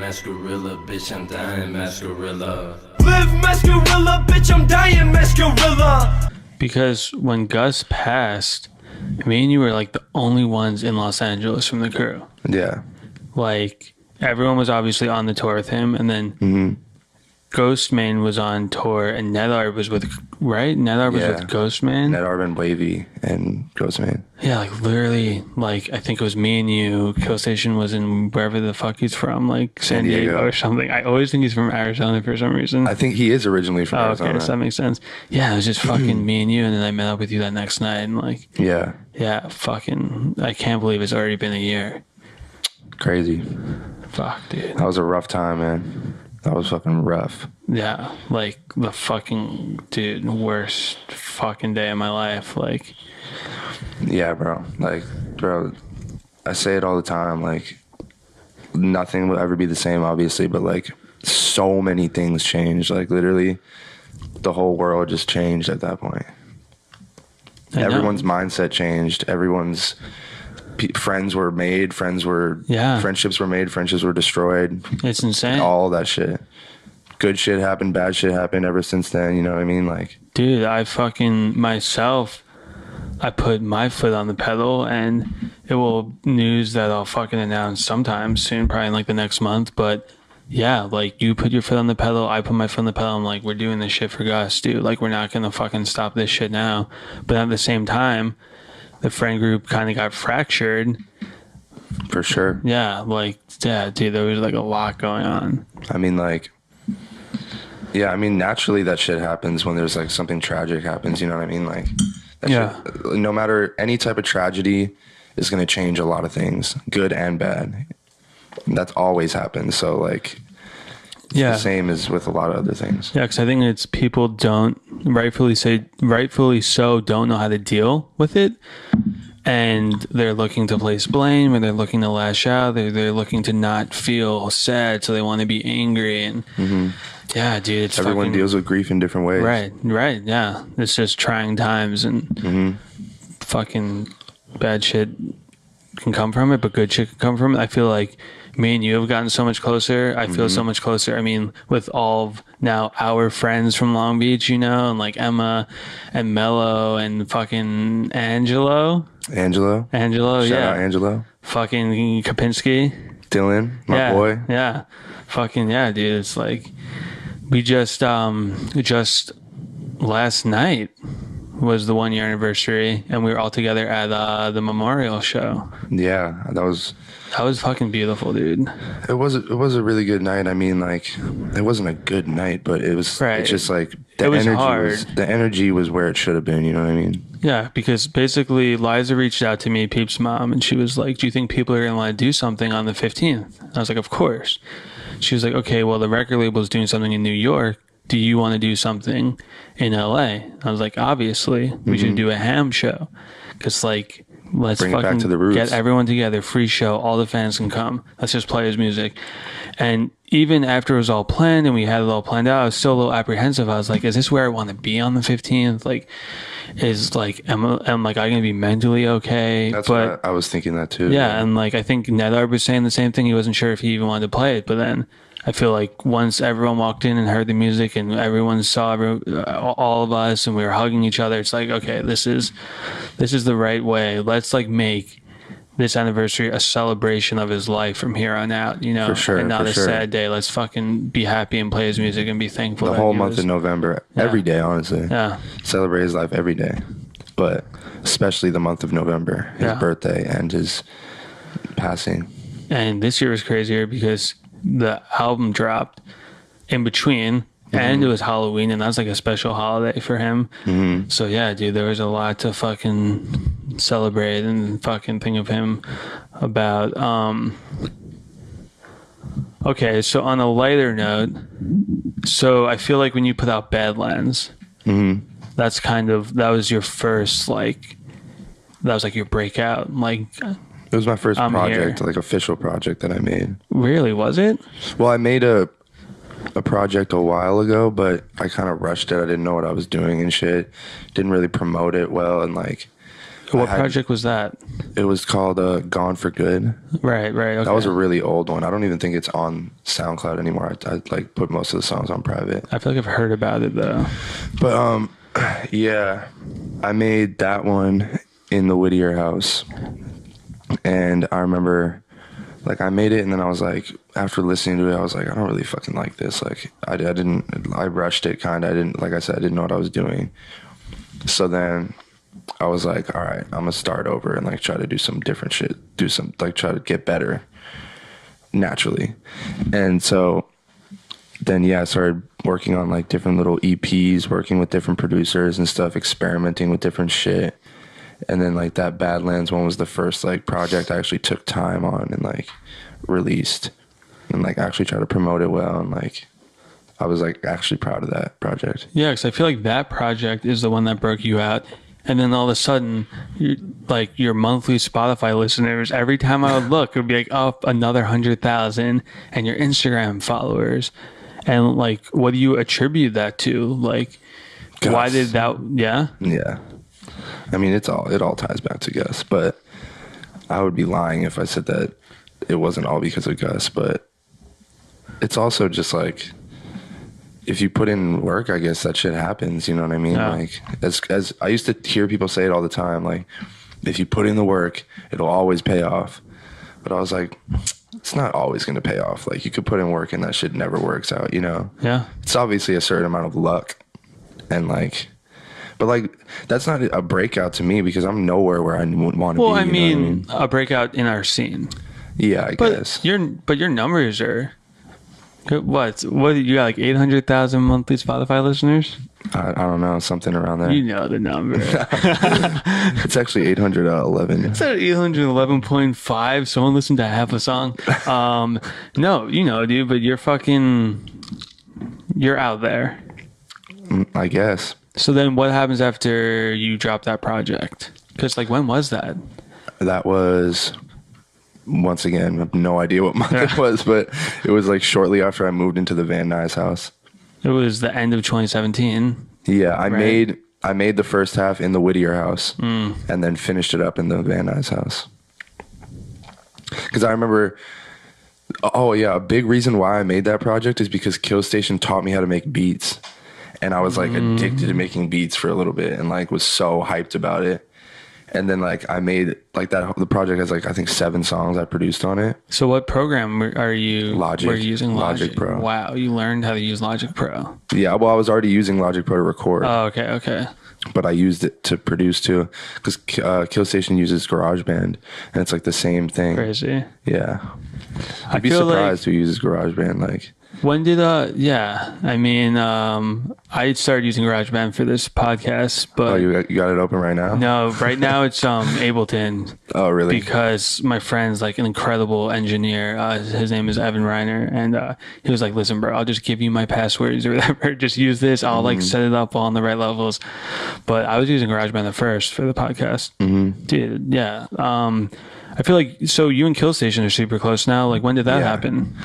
mascarilla, bitch, I'm dying, mascarilla. Live mascarilla, bitch, I'm dying, mascarilla. Because when Gus passed, me and you were like the only ones in Los Angeles from the crew. Yeah. Like, everyone was obviously on the tour with him, and then Ghostman was on tour, and Nedarb was with, right? Nedarb was with Ghostman. Nedarb and Wavy and Ghostman. Yeah, like literally, like I think it was me and you. Kill Station was in wherever the fuck he's from, like San Diego or something. I always think he's from Arizona for some reason. I think he is originally from Arizona. Okay, so that makes sense. Yeah, it was just fucking me and you, and then I met up with you that next night, and like, yeah, fucking, I can't believe it's already been a year. Crazy. Fuck, dude. That was a rough time, man. That was fucking rough. Yeah, like the fucking, dude, worst fucking day of my life. Like, yeah, bro. Like, bro, I say it all the time. Like, nothing will ever be the same, obviously, but like, so many things changed. Like, literally, the whole world just changed at that point. Everyone's mindset changed. Everyone's friends were made. Friendships were made. Friendships were destroyed. It's insane. All that shit. Good shit happened. Bad shit happened ever since then. You know what I mean? Like, dude, I fucking myself, I put my foot on the pedal, and it will news that I'll fucking announce sometime soon, probably in like the next month. But yeah, like you put your foot on the pedal, I put my foot on the pedal. I'm like, we're doing this shit for Gus, dude. Like, we're not gonna fucking stop this shit now. But at the same time, the friend group kind of got fractured. For sure. Yeah, like, yeah, dude, there was like a lot going on. I mean, like, yeah, I mean, naturally that shit happens when there's like something tragic happens, you know what I mean? Like, that shit, no matter any type of tragedy is going to change a lot of things, good and bad. That's always happened. So like, the same as with a lot of other things. Yeah, because I think it's people don't, rightfully so, don't know how to deal with it. And they're looking to place blame, or they're looking to lash out. They're looking to not feel sad, so they want to be angry. And yeah, dude, it's everyone deals with grief in different ways. Right, yeah. It's just trying times, and fucking bad shit can come from it, but good shit can come from it. I feel like me and you have gotten so much closer. I feel so much closer. I mean, with all of now our friends from Long Beach, you know, and like Emma and Mello and fucking Angelo. Shout out Angelo. Fucking Kapinski. Dylan, my boy. Yeah. Fucking yeah, dude. It's like we just last night was the 1 year anniversary, and we were all together at the memorial show. Yeah, that was fucking beautiful, dude. It was a really good night. I mean, like, it wasn't a good night, but it was it's just like the energy was where it should have been, you know what I mean? Yeah, because basically Liza reached out to me, Peep's mom, and she was like, do you think people are going to want to do something on the 15th? And I was like, of course. She was like, okay, well, the record label is doing something in New York. Do you want to do something in LA? I was like, obviously, we should do a ham show. Because, like, let's bring it back to the roots. Get everyone together, free show, all the fans can come. Let's just play his music. And even after it was all planned and we had it all planned out, I was still a little apprehensive. I was like, is this where I want to be on the 15th? Like, am I going to be mentally okay? That's what I was thinking that too. Yeah, and like I think Nedarb was saying the same thing. He wasn't sure if he even wanted to play it, but then I feel like once everyone walked in and heard the music and everyone saw all of us and we were hugging each other, it's like, okay, this is the right way. Let's like make this anniversary a celebration of his life from here on out, you know, for sure, and not a sad day. Let's fucking be happy and play his music and be thankful. The whole month of November, every day, honestly. Yeah. Celebrate his life every day, but especially the month of November, his birthday and his passing. And this year was crazier because the album dropped in between and it was Halloween, and that's like a special holiday for him. So yeah, dude, there was a lot to fucking celebrate and fucking think of him about. Okay, so on a lighter note, so I feel like when you put out Badlands, that's that was your first, like, that was like your breakout, like, it was my first project, like official project that I made. Really, was it? Well, I made a project a while ago, but I kind of rushed it. I didn't know what I was doing and shit. Didn't really promote it well, and like What project was that? It was called Gone for Good. Right. Okay. That was a really old one. I don't even think it's on SoundCloud anymore. I like put most of the songs on private. I feel like I've heard about it though. But yeah, I made that one in the Whittier house, and I remember like I made it, and then I was like, after listening to it, I was like, I don't really fucking like this. Like I rushed it kind of. I didn't, like I said, I didn't know what I was doing. So then I was like, all right, I'm gonna start over and like try to do some different shit, try to get better naturally. And so then, yeah, I started working on like different little EPs, working with different producers and stuff, experimenting with different shit. And then like that Badlands one was the first like project I actually took time on and like released and like actually tried to promote it well. And like, I was like actually proud of that project. Yeah, because I feel like that project is the one that broke you out. And then all of a sudden, like your monthly Spotify listeners, every time I would look, it would be like up another 100,000, and your Instagram followers. And like, what do you attribute that to? Like, Gus. Why did that? Yeah. Yeah. I mean, it all ties back to Gus, but I would be lying if I said that it wasn't all because of Gus. But it's also just like, if you put in work, I guess that shit happens. You know what I mean? Yeah. Like, as I used to hear people say it all the time, like, if you put in the work, it'll always pay off. But I was like, it's not always going to pay off. Like, you could put in work and that shit never works out, you know? Yeah. It's obviously a certain amount of luck. And like, but like, that's not a breakout to me because I'm nowhere where I want to be. Well, I you know mean, what I mean? a breakout in our scene. Yeah, I guess. But your numbers are what you got, like 800,000 monthly Spotify listeners? I don't know, something around there. You know the number. It's actually 811. It's at 811.5. Someone listened to half a song. No, you know, dude, but you're out there. I guess. So then what happens after you drop that project? Because like, when was that? That was, once again, I have no idea what month it was, but it was like shortly after I moved into the Van Nuys house. It was the end of 2017. Yeah, I made the first half in the Whittier house and then finished it up in the Van Nuys house. Because I remember, oh yeah, a big reason why I made that project is because Kill Station taught me how to make beats. And I was like addicted to making beats for a little bit and like was so hyped about it. And then like I made like that, the project has like, I think 7 songs I produced on it. So what program are you? Logic. Were you using Logic Pro. Wow, you learned how to use Logic Pro. Yeah, well, I was already using Logic Pro to record. Oh, okay. But I used it to produce too, because Kill Station uses GarageBand, and it's like the same thing. Crazy. Yeah, I I'd be feel surprised who uses GarageBand. Like, when did yeah, I mean, I started using GarageBand for this podcast, but oh, you got it open right now? no, right now it's Ableton. Oh, really? Because my friend's like an incredible engineer. His name is Evan Reiner, and he was like, "Listen, bro, I'll just give you my passwords or whatever. Just use this. I'll like set it up on the right levels." But I was using GarageBand at first for the podcast. Dude, yeah. I feel like, so you and Kill Station are super close now. Like, when did that happen?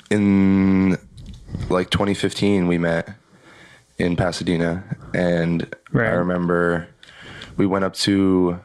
In like 2015, we met in Pasadena, and I remember we went up to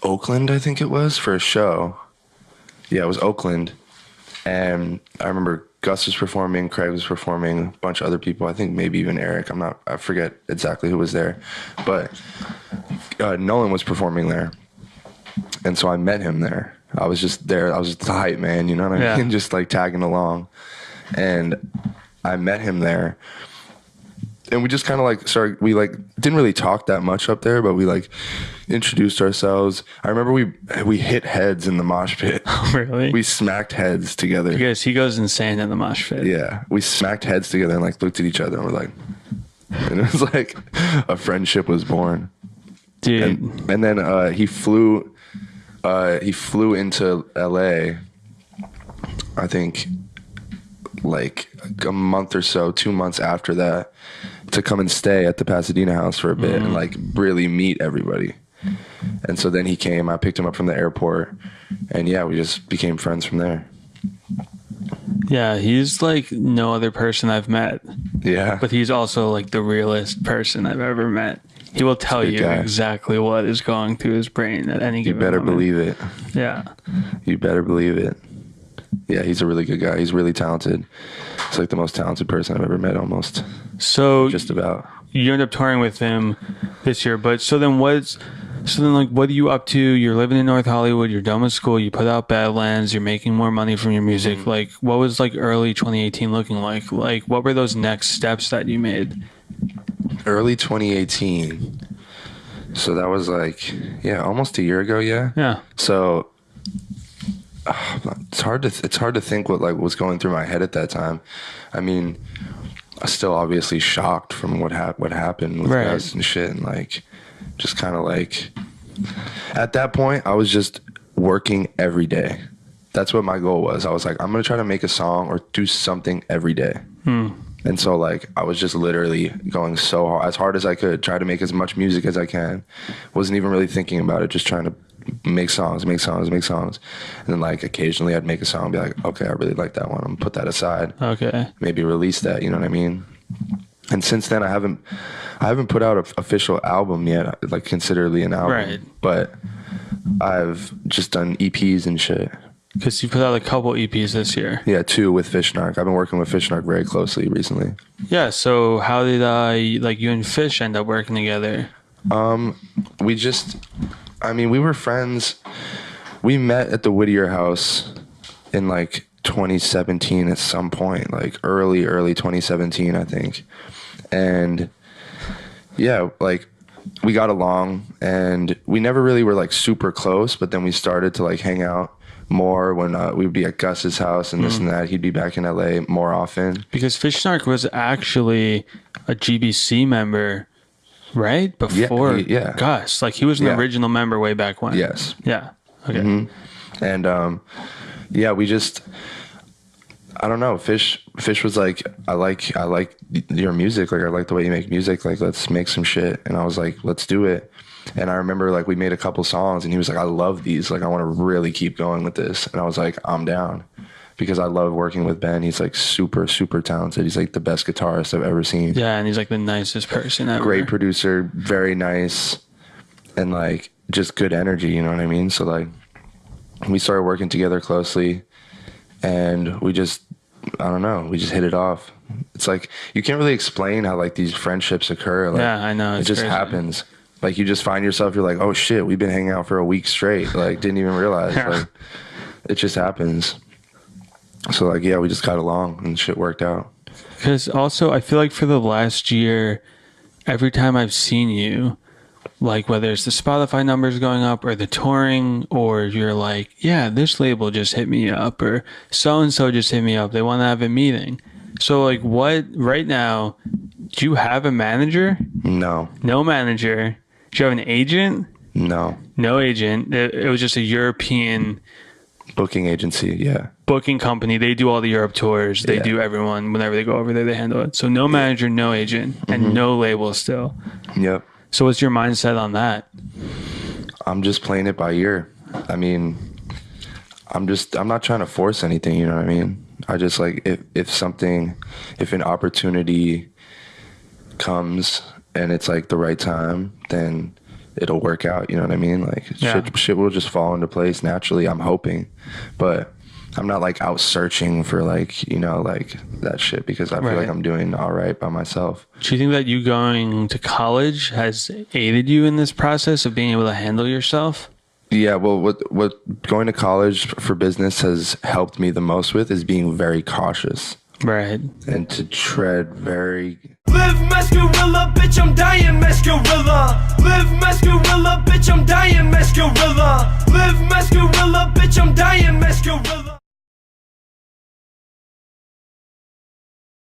Oakland, I think it was, for a show. Yeah, it was Oakland, and I remember Gus was performing, Craig was performing, a bunch of other people. I think maybe even Eric. I forget exactly who was there, but Nolan was performing there, and so I met him there. I was just there. I was just the hype man, you know what I mean? Just like tagging along. And I met him there. And we just kind of like started, we like didn't really talk that much up there, but we like introduced ourselves. I remember we hit heads in the mosh pit. Oh, really? We smacked heads together. Because he goes insane in the mosh pit. Yeah. We smacked heads together and like looked at each other and we're like, and it was like a friendship was born. Dude. And then he flew into LA, I think like a month or so, 2 months after that, to come and stay at the Pasadena house for a bit and like really meet everybody. And so then he came, I picked him up from the airport, and yeah, we just became friends from there. Yeah, he's like no other person I've met. Yeah. But he's also like the realest person I've ever met. He will tell Good you guy. exactly what is going through his brain at any You given better moment. believe it. Yeah. You better believe it. Yeah, he's a really good guy. He's really talented. He's like the most talented person I've ever met, almost. So Just about. you end up touring with him this year, but so then what are you up to? You're living in North Hollywood, you're done with school, you put out Badlands, you're making more money from your music. Mm-hmm. Like, what was like early 2018 looking like? Like, what were those next steps that you made? Early 2018. So that was like, yeah, almost a year ago, yeah. Yeah. So it's hard to think what was going through my head at that time. I mean, I was still obviously shocked from what happened with Right. us and shit, and like just kind of like at that point I was just working every day. That's what my goal was. I was like, I'm gonna try to make a song or do something every day. And so like I was just literally going so hard, as hard as I could, try to make as much music as I can. Wasn't even really thinking about it, just trying to make songs. And then like occasionally I'd make a song and be like, okay, I really like that one, I'm gonna put that aside. Okay. Maybe release that, you know what I mean? And since then I haven't put out an official album yet, like considerably an album. Right. But I've just done EPs and shit. Because you put out a couple EPs this year. Yeah, 2 with Fish Narc. I've been working with Fish Narc very closely recently. Yeah, so how did you and Fish end up working together? We were friends. We met at the Whittier house in like 2017 at some point, like early 2017, I think. And yeah, like we got along and we never really were like super close, but then we started to like hang out more when we would be at Gus's house and this and that. He'd be back in LA more often. Because Fish Narc was actually a GBC member, right? Before yeah. Gus. Like he was an Yeah. original member way back when. Yes. Yeah. Okay. And yeah, we just, I don't know. Fish was like, I like your music. Like I like the way you make music. Like let's make some shit. And I was like, let's do it. And I remember like we made a couple songs and he was like, I love these. Like I want to really keep going with this. And I was like, I'm down, because I love working with Ben. He's like super, super talented. He's like the best guitarist I've ever seen. Yeah, and he's like the nicest person ever. Great producer, very nice, and like just good energy, you know what I mean? So like we started working together closely and we just, I don't know, we just hit it off. It's like you can't really explain how like these friendships occur. Like, Yeah, I know. It It's just crazy. happens. Like you just find yourself, you're like, oh shit, we've been hanging out for a week straight. Like didn't even realize. Yeah. Like it just happens. So like, yeah, we just got along and shit worked out. Because also, I feel like for the last year, every time I've seen you, like whether it's the Spotify numbers going up or the touring, or you're like, yeah, this label just hit me up, or so-and-so just hit me up, they want to have a meeting. So like what, right now, do you have a manager? No. No manager. Do you have an agent? No. No agent. It was just a European Booking agency, yeah. booking company. They do all the Europe tours. They Yeah. do everyone. Whenever they go over there, they handle it. So no manager, no agent, and no label still. Yep. So what's your mindset on that? I'm just playing it by ear. I mean, I'm not trying to force anything, you know what I mean? I just like, if an opportunity comes and it's like the right time, then it'll work out, you know what I mean? Like Yeah. shit will just fall into place naturally, I'm hoping. But I'm not like out searching for like, you know, like that shit, because I feel Right. like I'm doing all right by myself. Do you think that you going to college has aided you in this process of being able to handle yourself? Yeah, well, what going to college for business has helped me the most with is being very cautious Right. and to tread very Live Mascarilla,